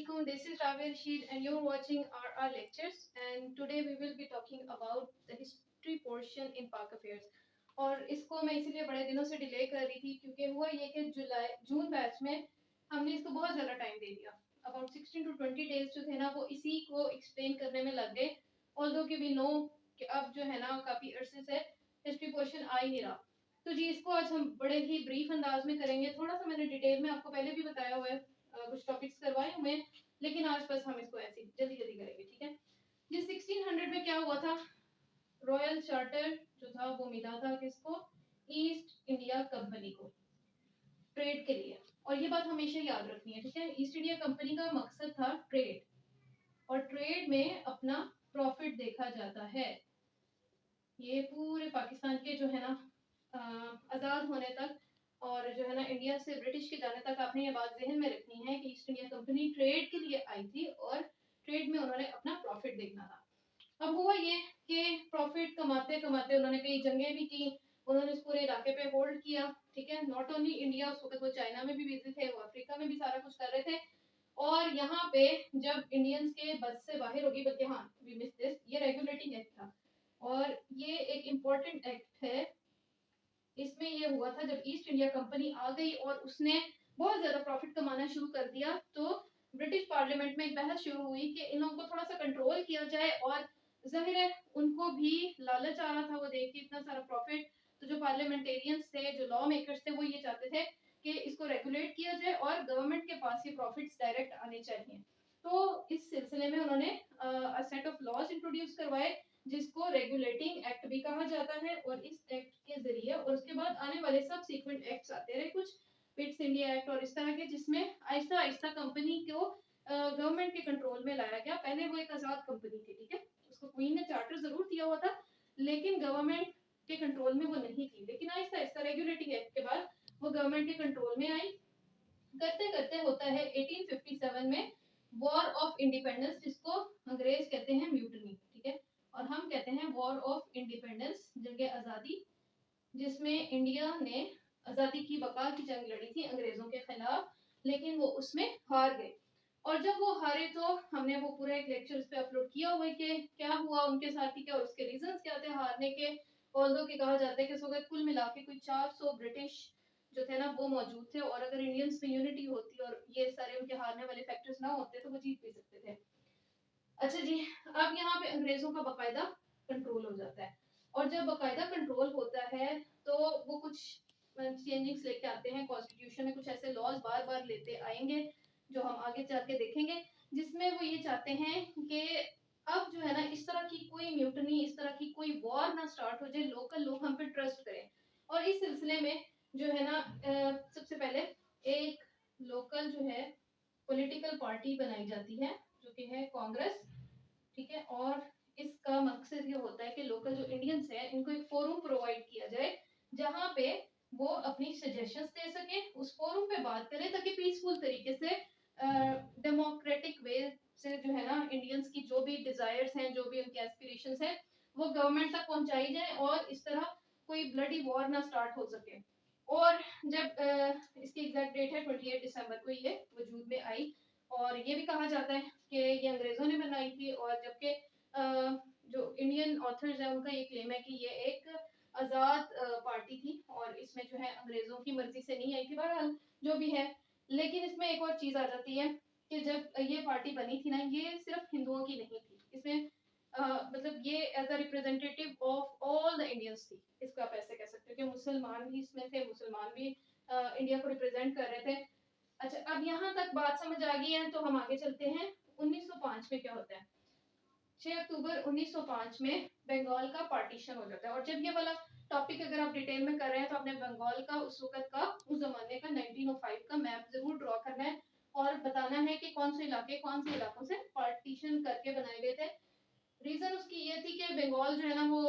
alaikum. This is Rabia Rashid and you're watching our lectures, and today we will be talking about the history portion in Pak Affairs. और इसको मैं इसीलिए बड़े दिनों से delay कर रही थी क्योंकि हुआ ये कि जून बैच में हमने इसको बहुत ज़्यादा टाइम दे दिया. अबाउट 16 to 20 डेज जो थे ना वो इसी को एक्सप्लेन करने में लग गए. ऑल्दो कि वी नो कि अब जो है ना काफ़ी अरसे से हिस्ट्री पोर्शन आ ही नहीं रहा. तो जी इसको आज हम बड़े ही ब्रीफ अंदाज में करेंगे. थोड़ा सा मैंने डिटेल में आपको पहले भी बताया हुआ है, कुछ टॉपिक्स करवाए हुए हैं, लेकिन आज बस हम इसको ऐसे जल्दी जल्दी करेंगे. ठीक है जी. 1600 में क्या हुआ था? रॉयल चार्टर जो था वो मिला था किसको? ईस्ट इंडिया कंपनी को, ट्रेड के लिए. और ये बात हमेशा याद रखनी है. ठीक है, ईस्ट इंडिया कंपनी का मकसद था ट्रेड, और ट्रेड में अपना प्रॉफिट देखा जाता है. ये पूरे पाकिस्तान के जो है ना आज़ाद होने तक और जो है ना इंडिया से ब्रिटिश के जाने तक आपने ये बात जहन में रखनी है कि ईस्ट इंडिया कंपनी ट्रेड के लिए आई थी और ट्रेड में उन्होंने अपना प्रॉफिट देखना था. अब हुआ ये कि प्रॉफिट कमाते कमाते उन्होंने कई जंगें भी की, उन्होंने इस पूरे इलाके पे होल्ड किया. ठीक है, नॉट ओनली इंडिया, उस वक्त वो चाइना में भी बिजी थे, वो अफ्रीका में भी सारा कुछ कर रहे थे. और यहाँ पे जब इंडियंस के बस से बाहर होगी, बल्कि हाँ वी मिस दिस, ये रेगुलेटिंग एक्ट था और ये एक इम्पोर्टेंट एक्ट है. इसमें ये हुआ था जब ईस्ट इंडिया कंपनी आ गई और उसने बहुत ज्यादा प्रॉफिट कमाना शुरू कर दिया, तो ब्रिटिश पार्लियामेंट में एक बहस शुरू हुई कि इन लोगों को थोड़ा सा कंट्रोल किया जाए. और जाहिर है उनको भी लालच आ रहा था, वो देख के इतना सारा प्रॉफिट. तो जो पार्लियामेंटेरियंस थे, जो लॉ मेकर्स थे, वो ये चाहते थे कि इसको रेगुलेट किया जाए और गवर्नमेंट के पास ये प्रॉफिट्स डायरेक्ट आने चाहिए. तो इस सिलसिले में उन्होंने सेट ऑफ लॉज इंट्रोड्यूस करवाए जिसको रेगुलेटिंग एक्ट भी कहा जाता है. और इस एक्ट के जरिए और उसके बाद आने वाले सब सीक्वेंट एक्ट्स आते रहे, कुछ पिट्स इंडिया एक्ट और इस तरह के, जिसमें आहिस्ता आहिस्ता कंपनी को गवर्नमेंट के कंट्रोल में लाया गया. पहले वो एक आजाद कंपनी थी. ठीक है, उसको क्वीन ने चार्टर जरूर दिया हुआ था लेकिन गवर्नमेंट के कंट्रोल में वो नहीं थी. लेकिन आहिस्ता आहिस्ता रेगुलेटिंग एक्ट के बाद वो गवर्नमेंट के कंट्रोल में आई. करते करते होता है 1857 में वॉर ऑफ इंडिपेंडेंस, जिसको अंग्रेज कहते हैं म्यूटनी. ठीक है, और हम कहते हैं वॉर ऑफ इंडिपेंडेंस, जंग आज़ादी, जिसमें इंडिया ने आज़ादी की बका की जंग लड़ी थी अंग्रेजों के खिलाफ, लेकिन वो उसमें हार गए. और जब वो हारे तो हमने वो पूरा एक लेक्चर पे अपलोड किया हुआ है कि क्या हुआ उनके साथ, ठीक है, और उसके रीजंस क्या थे हारने के. ऑल्दो कि कहा जाता है कि इस वक्त कुल मिला के कोई 400 ब्रिटिश जो थे ना वो मौजूद थे, और अगर इंडियंस में यूनिटी होती और ये सारे उनके हारने वाले फैक्टर्स ना होते तो वो जीत भी सकते थे. अच्छा जी, अब यहाँ पे अंग्रेजों का बाकायदा कंट्रोल हो जाता है. और जब बाकायदा कंट्रोल होता है तो वो कुछ चेंजिंग्स लेके आते हैं कॉन्स्टिट्यूशन में, कुछ ऐसे लॉज बार बार लेते आएंगे जो हम आगे जाके देखेंगे, जिसमें वो ये चाहते हैं कि अब जो है ना इस तरह की कोई म्यूटनी, इस तरह की कोई वॉर ना स्टार्ट हो जाए, लोकल लोग हम पे ट्रस्ट करें. और इस सिलसिले में जो है ना सबसे पहले एक लोकल जो है पॉलिटिकल पार्टी बनाई जाती है जो कि है कांग्रेस. ठीक है, और इसका मकसद ये होता है कि लोकल जो इंडियंस हैं इनको एक फोरम प्रोवाइड किया जाए जहां पे वो अपनी सजेशंस दे सके, उस फोरम पे बात करें ताकि पीसफुल तरीके से डेमोक्रेटिक वे से जो है ना इंडियंस की जो भी डिजायर्स हैं, जो भी उनके एस्पिरेशंस हैं, वो गवर्नमेंट तक पहुंचाई जाए और इस तरह कोई ब्लडी वॉर ना स्टार्ट हो सके. और जब इसकी एग्जैक्ट डेट है 28 दिसंबर को ये वजूद में आई. और ये भी कहा जाता है कि ये अंग्रेजों ने बनाई थी, और जबकि जो इंडियन ऑथर्स हैं उनका ये क्लेम है कि ये एक आज़ाद पार्टी थी और इसमें जो है अंग्रेजों की मर्जी से नहीं आई थी. बहरहाल जो भी है, लेकिन इसमें एक और चीज़ आ जाती है कि जब ये पार्टी बनी थी ना, ये सिर्फ हिंदुओं की नहीं थी. इसमें मतलब ये as a representative of all the Indians थी. इसको आप ऐसे कह सकते हो कि मुसलमान भी इसमें थे, मुसलमान भी इंडिया को रिप्रेजेंट कर रहे थे. अच्छा, अब यहाँ तक बात समझ आ गई है तो हम आगे चलते हैं. 1905 में क्या होता है? 6 अक्टूबर 1905 में बंगाल का पार्टीशन हो जाता है. और जब ये वाला टॉपिक अगर आप डिटेल में कर रहे हैं तो आपने बंगाल का उस वक्त का, उस जमाने का 1905 का मैप जरूर ड्रॉ करना है और बताना है कि कौन से इलाके कौन से इलाकों से पार्टीशन करके बनाए गए थे. रीजन उसकी ये थी कि बंगाल जो है ना वो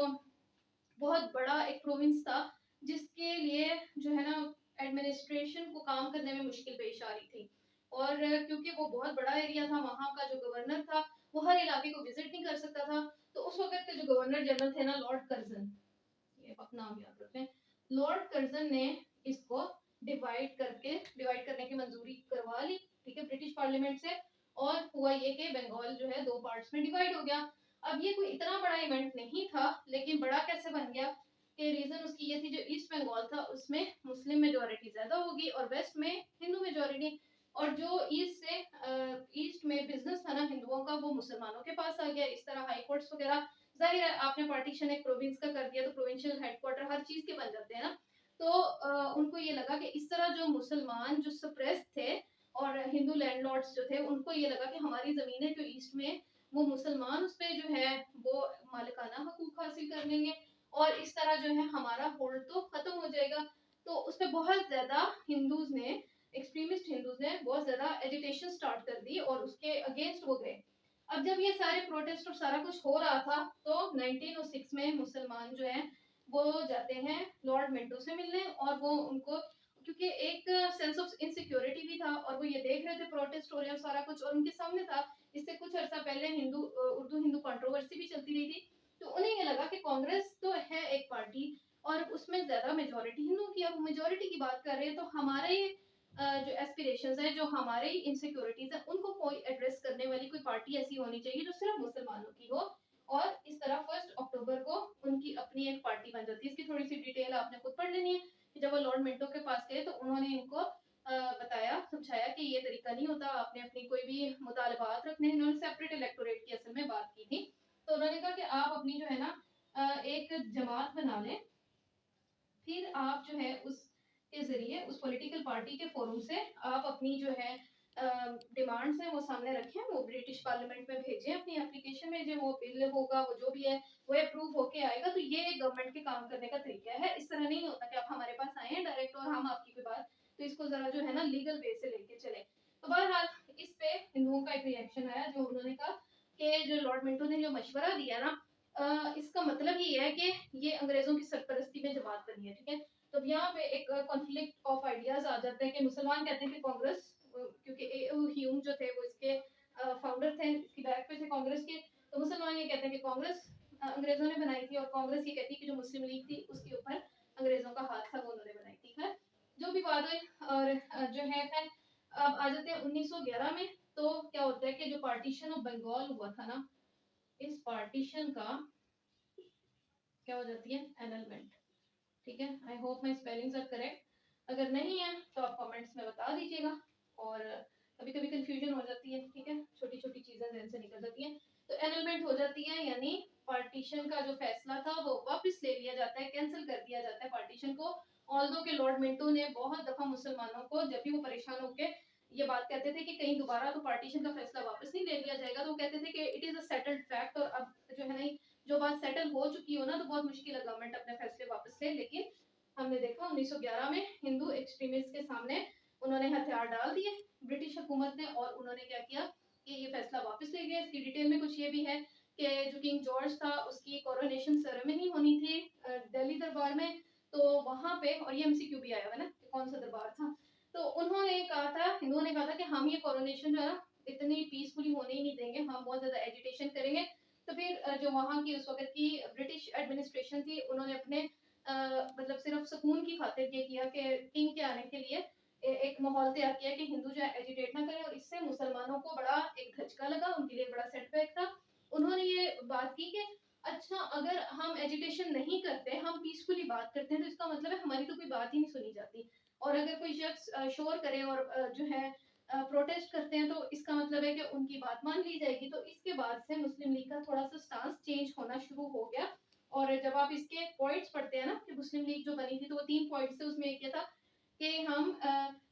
बहुत बड़ा एक प्रोविंस था जिसके लिए जो है ना एडमिनिस्ट्रेशन को काम करने में मुश्किल पेश आ रही थी. और क्योंकि वो बहुत बड़ा एरिया था, वहाँ का जो गवर्नर था वो हर इलाके को विजिट नहीं कर सकता था. तो उस वक्त के जो गवर्नर जनरल थे ना, लॉर्ड कर्जन, ये नाम याद रखते हैं, लॉर्ड कर्जन ने इसको डिवाइड करने की मंजूरी करवा ली. ठीक है, ब्रिटिश पार्लियामेंट से. और हुआ ये कि बंगाल जो है 2 पार्ट्स में डिवाइड हो गया। अब ये कोई इतना बड़ा इवेंट नहीं था, लेकिन बड़ा कैसे बन गया कि रीज़न उसकी ये थी, जो ईस्ट बंगाल था उसमें मुस्लिम मेजॉरिटी ज़्यादा होगी और वेस्ट में हिंदू मेजॉरिटी, और जो ईस्ट में बिज़नेस था ना हिंदुओं का, वो मुसलमानों के पास आ गया। इस तरह हाई कोर्ट्स वगैरह, ज़ाहिर है आपने पार्टीशन एक प्रोविंस का कर दिया तो प्रोविंशियल हेडक्वार्टर हर चीज़ के बन जाते हैं ना। तो उनको ये लगा कि इस तरह जो मुसलमान जो सप्रेस थे और हिंदू लैंडलॉर्ड्स जो थे, उनको ये लगा कि हमारी ज़मीनें जो ईस्ट में, वो मुसलमान उस पे जो है वो मालिकाना हकूक हासिल कर लेंगे और इस तरह जो है हमारा होल्ड तो खत्म हो जाएगा। तो उस पे बहुत ज़्यादा हिंदूज़ ने, एक्सट्रीमिस्ट हिंदूज़ ने बहुत ज़्यादा एजिटेशन स्टार्ट कर दी और उसके अगेंस्ट वो गए। अब जब ये सारे प्रोटेस्ट और सारा कुछ हो रहा था, तो 1906 में मुसलमान जो है वो जाते हैं लॉर्ड मिंटो से मिलने, और वो उनको, क्योंकि एक सेंस ऑफ इनसिक्योरिटी भी था और वो ये देख रहे थे प्रोटेस्ट हो रहे हैं और सारा कुछ, और उनके सामने था इससे कुछ अर्सा पहले उर्दू हिंदू कंट्रोवर्सी भी चलती रही थी। तो उन्हें ये लगा कि कांग्रेस तो है एक पार्टी और उसमें ज्यादा मेजोरिटी हिंदू की, अब मेजोरिटी की बात कर रहे हैं, तो हमारे जो एस्पिरेशंस है, जो हमारे इनसिक्योरिटीज है, उनको कोई एड्रेस करने वाली कोई पार्टी ऐसी होनी चाहिए जो सिर्फ मुसलमानों की हो। और इस तरह 1 अक्टूबर को उनकी अपनी एक पार्टी बन जाती है। इसकी थोड़ी सी डिटेल आपने खुद पढ़ लेनी है कि जब वो लॉर्ड मिंटो के पास गए तो उन्होंने इनको बताया, समझाया कि ये तरीका नहीं होता, आपने अपनी कोई भी मुतालबात रखने, इन्होंने सेपरेट इलेक्टोरेट की असल में बात की थी। तो उन्होंने कहा कि आप अपनी जो है ना एक जमात बना लें, फिर आप जो है उसके ज़रिए उस पॉलिटिकल पार्टी के फोरम से आप अपनी जो है डिमांड्स हैं वो सामने रखें, वो ब्रिटिश पार्लियामेंट में भेजें अपनी एप्लीकेशन में, जो वो बिल होगा वो जो भी है वो अप्रूव होके आएगा। तो ये गवर्नमेंट के काम करने का तरीका है। इस तरह नहीं होता कि आप हमारे पास आए हैं डायरेक्ट और हम आपकी कोई बात, तो इसको ज़रा जो है ना लीगल वे से लेके चले। तो बहरहाल इस पे हिंदुओं का एक रिएक्शन आया, जो उन्होंने कहा कि जो लॉर्ड मिंटो ने जो मशवरा दिया ना, इसका मतलब ये है कि ये अंग्रेजों की सरपरस्ती में जमात बनी है, ठीक है। तो यहाँ पे एक कॉन्फ्लिक्ट ऑफ आइडियाज आ जाते हैं कि मुसलमान कहते हैं कि कांग्रेस, क्योंकि ह्यूम जो थे वो इसके फाउंडर थे, इसकी बैक पे थे कांग्रेस के। तो मुसलमान ये कहते हैं कि कांग्रेस अंग्रेजों ने बनाई थी, और कांग्रेस ये कहती है कि जो मुस्लिम लीग थी उसके ऊपर अंग्रेजों का हाथ था, वो उन्होंने बनाई थी। खैर जो भी बात है, और जो है खैर अब आ जाते हैं 1911 में। तो क्या होता है कि जो पार्टीशन ऑफ बंगाल हुआ था ना, इस पार्टीशन का क्या हो जाती है, एनलमेंट। ठीक है, I hope my spellings are correct. अगर नहीं है तो आप कमेंट्स में बता दीजिएगा। और कभी कभी कंफ्यूजन हो जाती है, ठीक है, छोटी छोटी चीजें जहन से निकल जाती हैं। तो एनलमेंट हो जाती है, यानी पार्टीशन का जो फैसला था वो वापस ले लिया जाता है, कैंसिल कर दिया जाता है पार्टीशन को। ऑल्दो के लॉर्ड मिंटो ने बहुत दफा मुसलमानों को, जब भी वो परेशान होकर ये बात कहते थे कि कहीं दोबारा तो पार्टीशन का फैसला वापस नहीं ले लिया जाएगा, तो वो कहते थे कि it is a settled fact, और अब जो है ना जो बात सेटल हो चुकी हो ना, तो बहुत मुश्किल है गवर्नमेंट अपने फैसले वापस ले। लेकिन हमने देखा 1911 में हिंदू एक्सट्रीमिस्ट के सामने उन्होंने हथियार डाल दिए ब्रिटिश हुकूमत ने, और उन्होंने क्या किया कि ये फैसला वापस ले गया। इसकी डिटेल में कुछ ये भी है कि जो किंग जॉर्ज था उसकी कोरोनेशन सेरेमनी होनी थी दिल्ली दरबार में। तो वहां पे, और ये एमसीक्यू भी आया हुआ है ना कि कौन सा दरबार था, तो उन्होंने कहा था, हिंदुओं ने कहा था कि हम ये कोरोनेशन जो है ना इतनी पीसफुली होने ही नहीं देंगे, हम बहुत ज्यादा एजिटेशन करेंगे। तो फिर जो वहाँ की उस वक्त की ब्रिटिश एडमिनिस्ट्रेशन थी, उन्होंने अपने मतलब सिर्फ सुकून की खातिर ये किया कि किंग के आने के लिए एक माहौल तैयार किया कि हिंदू जो है एजिटेट ना करें, और इससे मुसलमानों को बड़ा एक धचका लगा, उनके लिए बड़ा सेटबैक था। उन्होंने ये बात की कि अच्छा, अगर हम एजिटेशन नहीं करते, हम पीसफुली बात करते हैं, तो इसका मतलब है हमारी तो कोई बात ही नहीं सुनी जाती। और अगर कोई शख्स शोर करे और जो है प्रोटेस्ट करते हैं, तो इसका मतलब है कि उनकी बात मान ली जाएगी। तो इसके बाद से मुस्लिम लीग का थोड़ा सा स्टांस चेंज होना शुरू हो गया। और जब आप इसके पॉइंट्स पढ़ते हैं ना कि मुस्लिम लीग जो बनी थी, तो वो 3 पॉइंट्स थे, उसमें एक ये था कि हम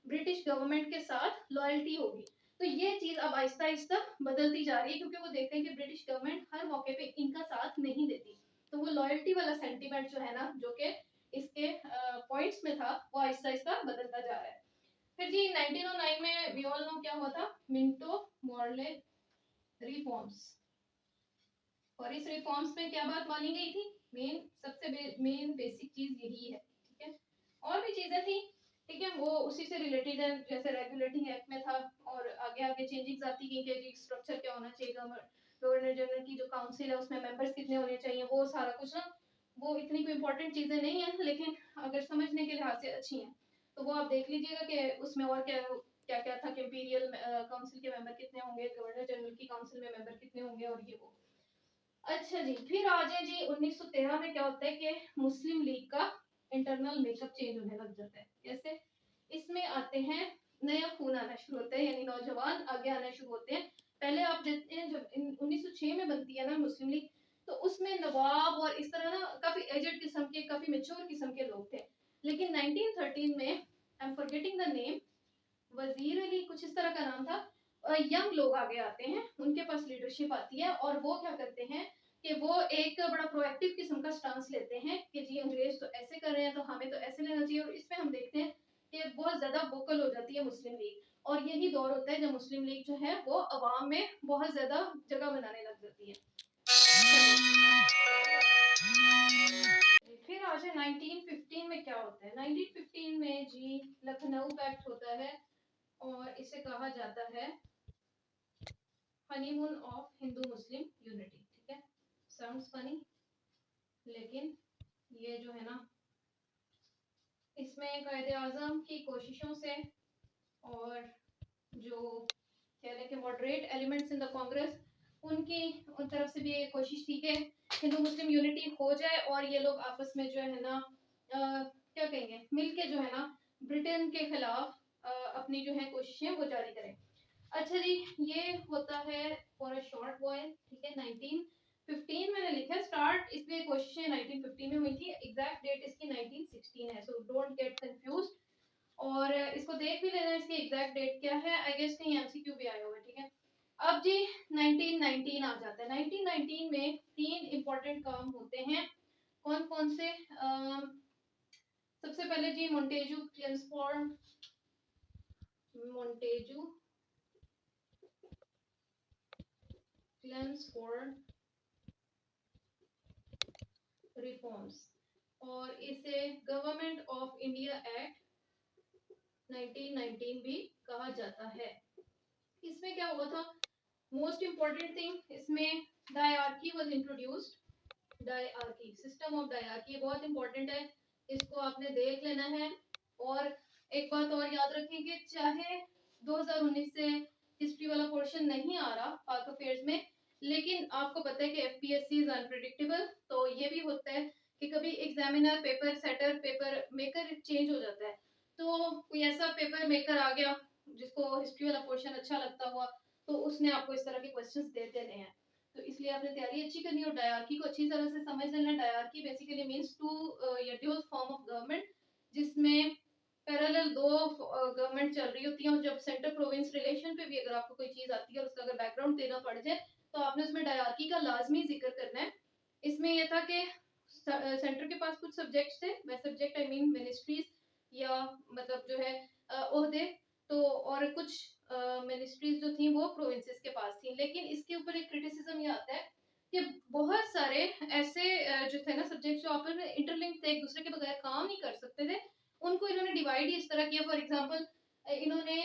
ब्रिटिश गवर्नमेंट के साथ लॉयल्टी होगी। तो ये चीज अब आहिस्ता आहिस्ता बदलती जा रही है, क्योंकि वो देखते हैं कि ब्रिटिश गवर्नमेंट हर मौके पे इनका साथ नहीं देती। तो वो लॉयल्टी वाला सेंटीमेंट जो है ना, जो कि इसके पॉइंट्स में था, वो आहिस्ता आहिस्ता बदलता जा रहा है। फिर जी 1909 में वी ऑल नो क्या हुआ था, मिंटो मॉर्ले रिफॉर्म्स। और इस रिफॉर्म्स में क्या बात मानी गई थी, सबसे मेन बेसिक चीज यही है, ठीक है। और भी चीजें थी, ठीक है, वो उसी से रिलेटेड है, जैसे रेगुलेटिंग एक्ट में था, और आगे आगे चेंजेस आती गई कि स्ट्रक्चर क्या होना चाहिए, गवर्नर जनरल की जो काउंसिल है उसमें मेंबर्स कितने होने चाहिए, वो सारा कुछ ना, वो इतनी कोई इंपॉर्टेंट चीजें नहीं है, लेकिन अगर समझने के लिहाज से अच्छी हैं। तो वो आप देख लीजिएगा कि उसमें और क्या क्या क्या था कि इंपीरियल काउंसिल के मेंबर कितने होंगे, गवर्नर जनरल की काउंसिल में मेंबर कितने होंगे और ये वो। अच्छा जी, फिर आ जाए जी 1913 में क्या होता है कि मुस्लिम लीग का इंटरनल मेकअप चेंज होने लग जाता है। कैसे? इसमें आते हैं, नया खून आना शुरू होता है, यानी नौजवान आगे आना शुरू होते हैं। पहले आप देखते हैं जब 1906 में बनती है ना मुस्लिम लीग, तो उसमें नवाब और इस तरह ना काफी एजेड किस्म के, काफी मेच्योर किस्म के लोग थे। लेकिन 1913 में, I am forgetting the name, वजीर अली कुछ इस तरह का नाम था, यंग लोग आगे आते हैं, उनके पास लीडरशिप आती है और वो क्या करते हैं कि वो एक बड़ा प्रोएक्टिव किस्म का स्टांस लेते हैं कि जी अंग्रेज तो ऐसे कर रहे हैं तो हमें तो ऐसे लेना चाहिए। और इसमें हम देखते हैं कि बहुत ज्यादा वोकल हो जाती है मुस्लिम लीग, और यही दौर होता है जब मुस्लिम लीग जो है वो अवाम में बहुत ज्यादा जगह बनाने लग जाती है। फिर आज 1915 में क्या होता है? 1915 में जी लखनऊ पैक्ट होता है और इसे कहा जाता है honeymoon of Hindu Muslim unity. ठीक है, साउंड्स फनी, लेकिन ये जो है ना, इसमें कायदे आजम की कोशिशों से और जो कह लें कि moderate elements in the Congress, उनकी उन तरफ से भी ये कोशिश थी कि हिंदू मुस्लिम यूनिटी हो जाए और ये लोग आपस में जो है ना क्या कहेंगे, मिलके जो है ना ब्रिटेन के खिलाफ अपनी जो है कोशिशें वो जारी करें। अच्छा जी, ये होता है फॉर अ शॉर्ट वॉयल। ठीक है, 1915 मैंने लिखा स्टार्ट, इसलिए कोशिशें 1915 में हुई थी, एग्जैक्ट डेट इसकी 1916 है, सो डोंट गेट कंफ्यूज। और इसको देख भी लेना इसकी एग्जैक्ट डेट क्या है, आई गेस कहीं एमसीक्यू भी आया होगा। ठीक है, अब जी 1919 आ जाता है। 1919 में तीन इंपॉर्टेंट काम होते हैं। कौन कौन से? सबसे पहले जी मोंटेजू क्लेंसफोर्ड, मोंटेजू क्लेंसफोर्ड रिफॉर्म्स, और इसे गवर्नमेंट ऑफ इंडिया एक्ट 1919 भी कहा जाता है। इसमें क्या हुआ था? मोस्ट इंपॉर्टेंट थिंग इसमें dyarchy was introduced. Dyarchy, system of dyarchy बहुत इंपॉर्टेंट है, इसको आपने देख लेना है। और एक बात और याद रखें कि चाहे 2019 से हिस्ट्री वाला पोर्शन नहीं आ रहा पाक अफेयर्स में, लेकिन आपको पता है कि एफपीएससी इज अनप्रेडिक्टेबल, तो ये भी होता है कि कभी examiner, paper setter, paper maker change हो जाता है। तो कोई ऐसा पेपर मेकर आ गया जिसको हिस्ट्री वाला पोर्शन अच्छा लगता हुआ, तो उसने आपको इस तरह के क्वेश्चंस दे देने हैं। तो इसलिए आपने तैयारी अच्छी करनी और डायआर्की को अच्छी तरह से समझ लेना। डायआर्की बेसिकली मींस टू या ड्यूल फॉर्म ऑफ गवर्नमेंट, जिसमें पैरेलल दो गवर्नमेंट चल रही होती है, और जब सेंटर प्रोविंस रिलेशन पे भी अगर आपको कोई चीज आती है और उसका अगर बैकग्राउंड देना पड़ जाए, तो आपने उसमें डायआर्की का लाजमी जिक्र करना है। इसमें यह था कि सेंटर के पास कुछ सब्जेक्ट्स थे, by subject I mean ministries या मतलब जो है ओहदे, तो और कुछ मिनिस्ट्रीज जो थी वो प्रोविंसेस के पास थी। लेकिन इसके ऊपर एक क्रिटिसिज्म ये आता है कि बहुत सारे ऐसे जो थे ना सब्जेक्ट जो आपस में इंटरलिंक थे, एक दूसरे के बगैर काम नहीं कर सकते थे, उनको इन्होंने डिवाइड ही इस तरह किया। फॉर एग्जांपल इन्होंने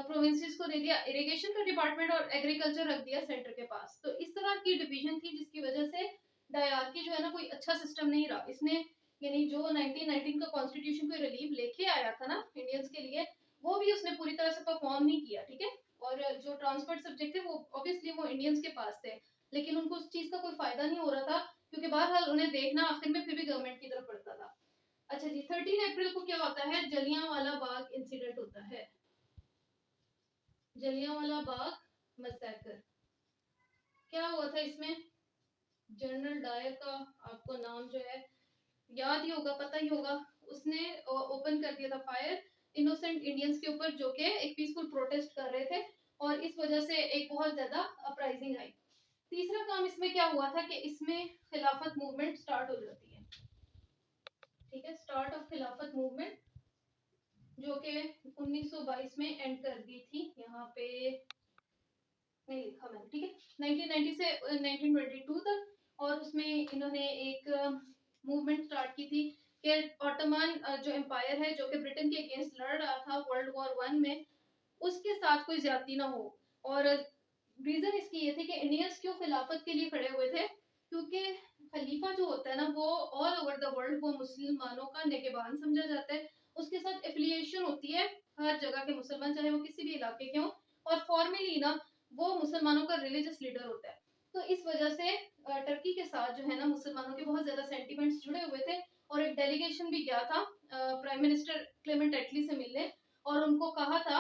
प्रोविंसेस को दे दिया इरिगेशन का डिपार्टमेंट और एग्रीकल्चर रख दिया सेंटर के पास। तो इस तरह की डिवीजन थी जिसकी वजह से डायआर्की जो है ना कोई अच्छा सिस्टम नहीं रहा। इसने यानी जो 1919 का कॉन्स्टिट्यूशन को रिलीफ लेके आया था ना इंडियंस के लिए, वो भी उसने पूरी तरह से परफॉर्म नहीं किया। ठीक है, और जो ट्रांसफर्ड सब्जेक्ट थे वो ऑब्वियसली वो इंडियंस के पास थे, लेकिन उनको उस चीज का कोई फायदा नहीं हो रहा था, क्योंकि बहरहाल उन्हें देखना आखिर में फिर भी गवर्नमेंट की तरफ पड़ता था। अच्छा जी, 13 अप्रैल को क्या होता है? जलियांवाला बाग इंसिडेंट होता है, जलियांवाला बाग मैसेकर। क्या हुआ था इसमें? जनरल डायर का आपको नाम जो है याद ही होगा, पता ही होगा, उसने ओपन कर दिया था फायर इनोसेंट इंडियंस के ऊपर जो कि एक पीसफुल प्रोटेस्ट कर रहे थे, और इस वजह से एक बहुत ज्यादा अपराइजिंग आई। तीसरा काम इसमें क्या हुआ था कि इसमें खिलाफत मूवमेंट स्टार्ट हो जाती है। ठीक है, स्टार्ट ऑफ खिलाफत मूवमेंट जो कि 1922 में एंड कर दी थी, यहाँ पे नहीं लिखा मैंने। ठीक है, 1990 से 1922 तक, और उसमें इन्होंने एक मूवमेंट स्टार्ट की थी कि ऑटोमन जो एम्पायर है जो कि ब्रिटेन के अगेंस्ट लड़ रहा था वर्ल्ड वॉर 1 में, उसके साथ कोई ज्यादती ना हो। और रीजन इसकी ये थी कि इंडियंस क्यों खिलाफत के लिए खड़े हुए थे, क्योंकि खलीफा जो होता है ना वो ऑल ओवर द वर्ल्ड वो मुसलमानों का निगहबान समझा जाता है, उसके साथ एफिलिएशन होती है हर जगह के मुसलमान, चाहे वो किसी भी इलाके के हों, और फॉर्मली ना वो मुसलमानों का रिलीजियस लीडर होता है। तो इस वजह से टर्की के साथ जो है ना मुसलमानों के बहुत ज़्यादा सेंटिमेंट्स जुड़े हुए थे, और एक डेलीगेशन भी गया था प्राइम मिनिस्टर क्लेमेंट एटली से मिलने, और उनको कहा था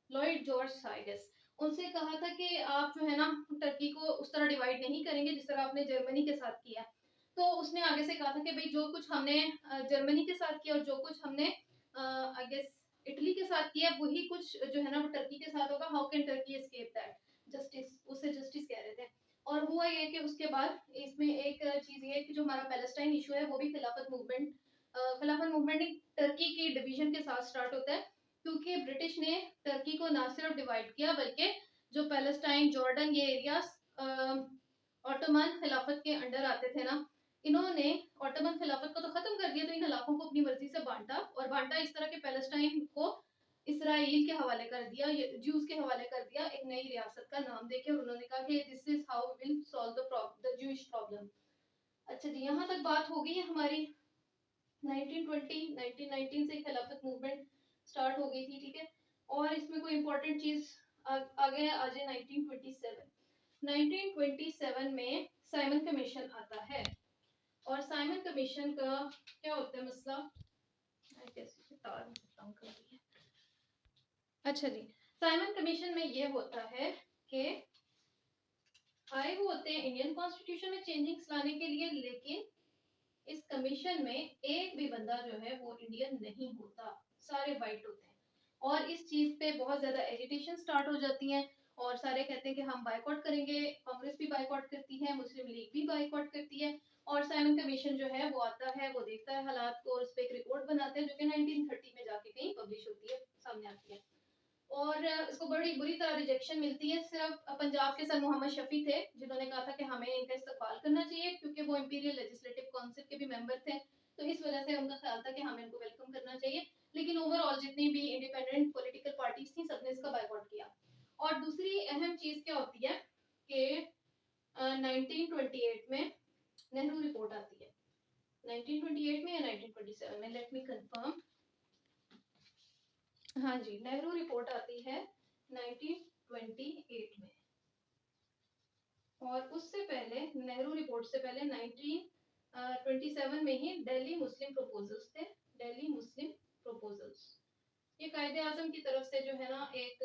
लॉयड जॉर्ज साइगस, उनसे कहा था कि आप जो है ना टर्की को उस तरह डिवाइड नहीं करेंगे जिस तरह आपने जर्मनी के साथ किया। तो उसने आगे से कहा था कि भाई जो कुछ हमने जर्मनी के साथ किया और जो कुछ हमने आई गेस इटली के साथ किया, वही कुछ जो है ना वो टर्की के साथ होगा। How can Turkey escape that justice, उसे जस्टिस कह रहे थे। और हुआ ये कि उसके बाद इसमें एक चीज ये है कि जो हमारा पैलेस्टाइन इशू है वो भी खिलाफत मूवमेंट टर्की की डिवीजन के साथ स्टार्ट होता है, क्योंकि ब्रिटिश ने टर्की को ना सिर्फ डिवाइड किया बल्कि जो पैलेस्टाइन, जॉर्डन, ये एरियाज ऑटोमन खिलाफत के अंडर आते थे ना, इन्होंने ऑटोमन खिलाफत को तो खत्म कर दिया, तो इन इलाकों को अपनी मर्जी से बांटा, और बांटा इस तरह के पैलेस्टाइन को इसराइल के हवाले कर दिया, ज्यूज के हवाले कर दिया, एक नई रियासत का नाम देके, और उन्होंने कहा कि this is how we will solve the Jewish problem. अच्छा जी, यहाँ तक बात हो गई है हमारी 1919 से खिलाफत मूवमेंट स्टार्ट हो गई थी, ठीक है। और इसमें कोई इंपॉर्टेंट चीज आगे आ जाए 1927 में साइमन कमीशन आता है, और साइमन कमीशन का क्या होता है मसला, कैसे तार कर रही है। अच्छा जी, साइमन कमीशन में ये होता है कि आए वो होते हैं इंडियन कॉन्स्टिट्यूशन में चेंजिंग्स लाने के लिए, लेकिन इस कमीशन में एक भी बंदा जो है वो इंडियन नहीं होता, सारे वाइट होते हैं। और इस चीज पे बहुत ज्यादा एजिटेशन स्टार्ट हो जाती है, और सारे कहते हैं कि हम बाइकआउट करेंगे, कांग्रेस भी बाइकआउट करती है, मुस्लिम लीग भी बाइकआउट करती है। और साइमन कमीशन जो है वो आता है, वो देखता है हालात को, और उस पर एक रिपोर्ट बनाते हैं जो कि 1930 में जाके कहीं पब्लिश होती है, सामने आती है। और इसको बड़ी बुरी तरह रिजेक्शन मिलती है। सिर्फ पंजाब के सर मोहम्मद शफी थे जिन्होंने कहा था कि हमें इनका इस्तेमाल करना चाहिए, क्योंकि वो इंपीरियल लेजिस्लेटिव काउंसिल के भी मेंबर थे, तो इस वजह से उनका ख्याल था कि हमें इनको वेलकम करना चाहिए। लेकिन ओवरऑल जितनी भी इंडिपेंडेंट पॉलिटिकल पार्टीज थी सबने इसका बायकॉट किया। और दूसरी अहम चीज क्या होती है कि 1928 में नेहरू रिपोर्ट आती है, 1928 में या 1927 में, लेट मी कंफर्म। हाँ जी, नेहरू रिपोर्ट आती है 1928 में, और उससे पहले नेहरू रिपोर्ट से पहले 1927 में ही दिल्ली मुस्लिम प्रपोजल्स थे, दिल्ली मुस्लिम प्रपोजल्स। ये कायदे आजम की तरफ से जो है ना एक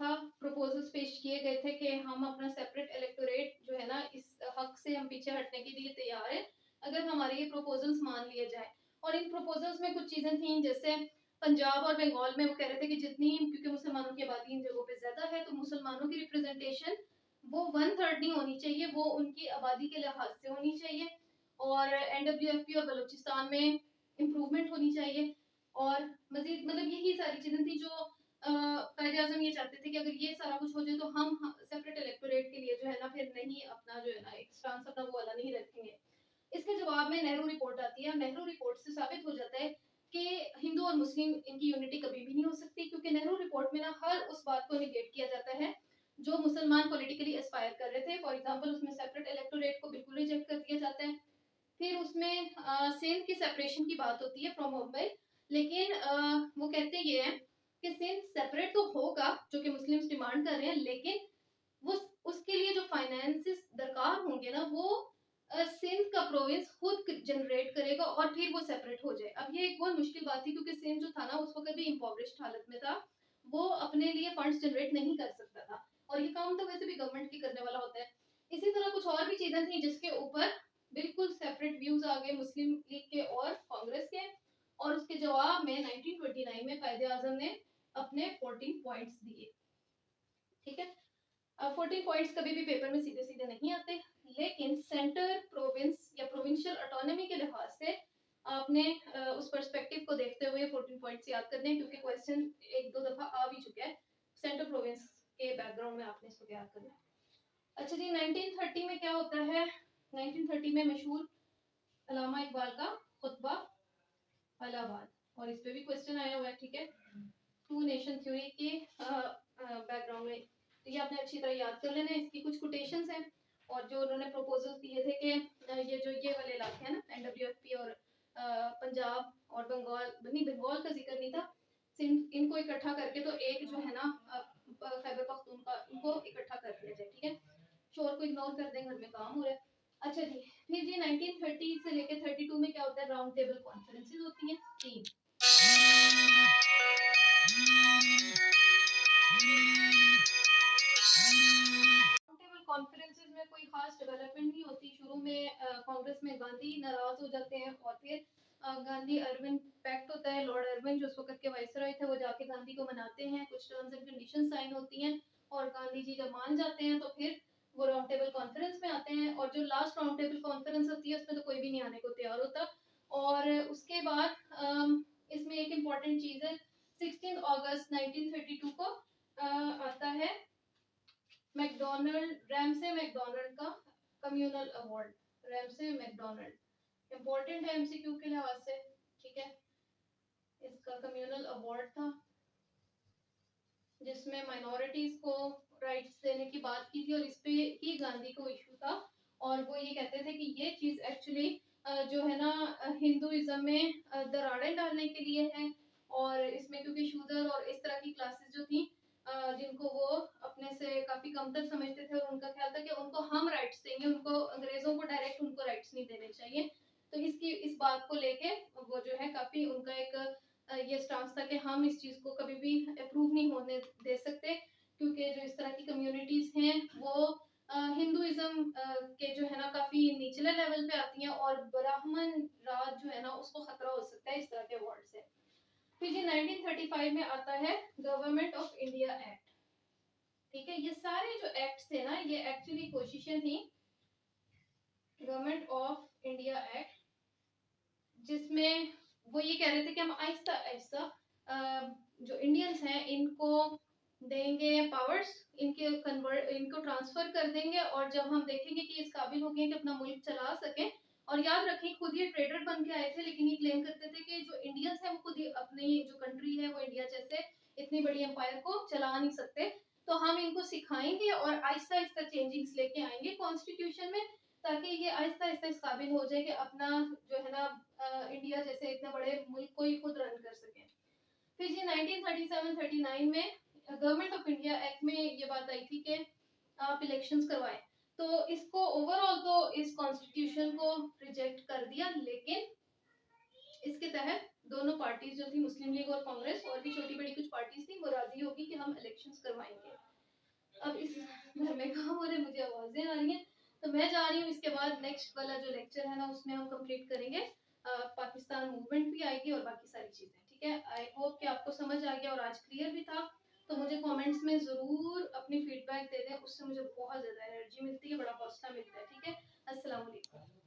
था, प्रपोजल्स पेश किए गए थे कि हम अपना सेपरेट इलेक्टोरेट जो है ना इस हक से हम पीछे हटने के लिए तैयार है अगर हमारे ये प्रपोजल्स मान लिए जाए। और इन प्रपोजल्स में कुछ चीजें थी, जैसे पंजाब और बंगाल में वो कह रहे थे कि जितनी, क्योंकि मुसलमानों की आबादी इन जगहों पे ज्यादा है, तो मुसलमानों की रिप्रेजेंटेशन वो 1/3 नहीं होनी चाहिए, वो उनकी आबादी के लिहाज से होनी चाहिए। और एनडब्ल्यूएफपी और बलूचिस्तान में इम्प्रूवमेंट होनी चाहिए। और मजीद मतलब यही सारी चीजें थी जो कायदे आजम ये चाहते थे कि अगर ये सारा कुछ हो जाए तो हम सेपरेट इलेक्टोरेट के लिए जो है ना फिर नहीं अपना जो है ना एक स्टांस अपना वो वाला नहीं रखेंगे। इसके जवाब में नेहरू रिपोर्ट आती है। नेहरू रिपोर्ट से साबित हो जाता है कि हिंदू और मुस्लिम इनकी यूनिटी कभी भी नहीं हो सकती, क्योंकि नेहरू रिपोर्ट में ना हर उस बात को निगेट किया जाता है जो मुसलमान पॉलिटिकली एस्पायर कर रहे थे। फॉर एग्जांपल उसमें सेपरेट इलेक्टोरेट को बिल्कुल रिजेक्ट कर दिया जाता है। फिर उसमें सिंध की सेपरेशन की बात होती है फ्रॉम मुंबई, लेकिन वो कहते ये हैं कि सिंध सेपरेट तो होगा जो कि मुस्लिम्स डिमांड कर रहे हैं, लेकिन वो उसके लिए जो फाइनेंसेस दरकार होंगे ना वो सिंध का प्रोविंस खुद जनरेट करेगा और फिर वो सेपरेट हो जाए। अब ये एक बहुत मुश्किल बात थी, क्योंकि सिंध जो था ना उस वक्त भी इम्पोवरिश्ड हालत में था, वो अपने लिए फंड्स जनरेट नहीं कर सकता था, और ये काम तो वैसे भी गवर्नमेंट की करने वाला होता है। इसी तरह कुछ और भी चीजें थी जिसके ऊपर बिल्कुल सेपरेट व्यूज आ गए मुस्लिम लीग के और कांग्रेस के, और उसके जवाब में 1929 में कायदे आजम ने अपने 14 पॉइंट्स दिए, ठीक है। 14 पॉइंट्स कभी भी पेपर में सीधे सीधे नहीं आते, लेकिन सेंटर, प्रोविंस या प्रोविंशियल ऑटोनॉमी के लिहाज से आपने उस पर्सपेक्टिव को देखते हुए 14 पॉइंट्स याद करने हैं, क्योंकि क्वेश्चन एक दो दफा आ भी चुका है। सेंटर प्रोविंस के बैकग्राउंड में आपने इसको याद करना है। अच्छा जी, 1930 में क्या होता है, 1930 में मशहूर अल्लामा इकबाल का खुतबा इलाहाबाद, और इस पे भी क्वेश्चन आया हुआ है, ठीक है, टू नेशन थ्योरी के बैकग्राउंड में। तो ये आपने अच्छी तरह याद कर लेना है। इसकी कुछ कोटेशंस हैं, और जो उन्होंने प्रपोजल दिए थे कि ये जो ये वाले इलाके हैं ना एनडब्ल्यूएफपी और पंजाब और बंगाल नहीं, बंगाल का जिक्र नहीं था, इनको इकट्ठा करके तो एक जो है ना खैबर पख्तूनख्वा, इनको इकट्ठा कर दिया जाए, ठीक है। शोर को इग्नोर कर दें, घर में काम हो रहा है। अच्छा जी, फिर जी 1930 से लेके 32 में क्या होता है, राउंड टेबल कॉन्फ्रेंसेस होती हैं 3। टेबल कॉन्फ्रेंसेस में कोई खास डेवलपमेंट नहीं होती। शुरू में कांग्रेस में गांधी नाराज हो जाते हैं और फिर गांधी अर्विन पैक्ट होता है। लॉर्ड अर्विन जो उस वक्त के वाइसरॉय थे, वो जाके गांधी को मनाते हैं, कुछ टर्म्स एंड कंडीशन साइन होती हैं और गांधी जी जब मान जाते हैं तो फिर वो राउंड टेबल कॉन्फ्रेंस में आते हैं। और जो लास्ट राउंड टेबल कॉन्फ्रेंस होती है उसमें तो कोई भी नहीं आने को तैयार होता। और उसके बाद इसमें एक इम्पॉर्टेंट चीज है, 16 अगस्त 1932 को आता है मैकडोनल्ड, रैमसे मैकडोनल्ड का communal award. Ramsay McDonald important है एमसीक्यू के लिहाज से, ठीक है। इसका कम्युनल अवार्ड था जिसमें माइनॉरिटीज को राइट्स देने की बात की थी और इस पे ही गांधी को इशू था। और वो ये कहते थे कि ये चीज एक्चुअली जो है ना हिंदुइज्म में दरारें डालने के लिए है। और इसमें क्योंकि शूदर और इस तरह की क्लासेस जो थी जिनको वो अपने से काफी कमतर समझते थे और उनका ख्याल था कि उनको हम राइट्स देंगे, उनको अंग्रेजों को डायरेक्ट उनको राइट्स नहीं देने चाहिए। तो इस बात को लेके वो जो है काफी उनका एक ये स्टांस था कि हम इस चीज को कभी भी अप्रूव नहीं होने दे सकते, क्योंकि जो इस तरह की कम्युनिटीज हैं वो हिंदुइज्म के जो है ना काफी निचले लेवल पे आती हैं और ब्राह्मण राज जो है ना उसको खतरा हो सकता है इस तरह के वर्ड से। फिर जी 1935 में आता है गवर्नमेंट ऑफ इंडिया एक्ट, ठीक है। ये सारे जो एक्ट थे ना ये एक्चुअली कोशिशें थी गवर्नमेंट ऑफ इंडिया एक्ट, जिसमें वो ये कह रहे थे कि हम आहिस्ता आहिस्ता जो इंडियंस हैं इनको देंगे पावर्स, इनको ट्रांसफर कर देंगे और जब हम देखेंगे कि इस काबिल हो गए कि अपना मुल्क चला सकें। और याद रखें खुद ये ट्रेडर बन के आए थे, लेकिन ये क्लेम करते थे कि जो इंडियंस हैं वो खुद ही अपनी जो कंट्री है वो इंडिया जैसे इतनी बड़ी एम्पायर को चला नहीं सकते, तो हम इनको सिखाएंगे और आहिस्ता आहिस्ता चेंजिंग्स लेके आएंगे कॉन्स्टिट्यूशन में, ताकि ये आहिस्ता आहिस्ता इस काबिल हो जाए कि अपना जो है ना इंडिया जैसे इतने बड़े मुल्क को ही खुद रन कर सके। फिर जी 1937-39 में गवर्नमेंट ऑफ इंडिया एक्ट में ये बात आई थी कि आप इलेक्शंस करवाएं। तो इसको ओवरऑल तो इस कॉन्स्टिट्यूशन को रिजेक्ट कर दिया, लेकिन इसके तहत दोनों पार्टीज जो थी मुस्लिम लीग और कांग्रेस और भी छोटी बड़ी कुछ पार्टीज थी वो राजी होगी कि हम इलेक्शंस करवाएंगे। अब इस घर में काम हो रहे, मुझे आवाजें आ रही हैं, तो मैं जा रही हूँ। इसके बाद नेक्स्ट वाला जो लेक्चर है ना उसमें हम कंप्लीट करेंगे, पाकिस्तान मूवमेंट भी आएगी और बाकी सारी चीजें, ठीक है। आई होप कि आपको समझ आ गया और आज क्लियर भी था। तो मुझे कमेंट्स में जरूर अपनी फीडबैक दे दें, उससे मुझे बहुत ज्यादा एनर्जी मिलती है, बड़ा हौसला मिलता है, ठीक है। अस्सलाम वालेकुम।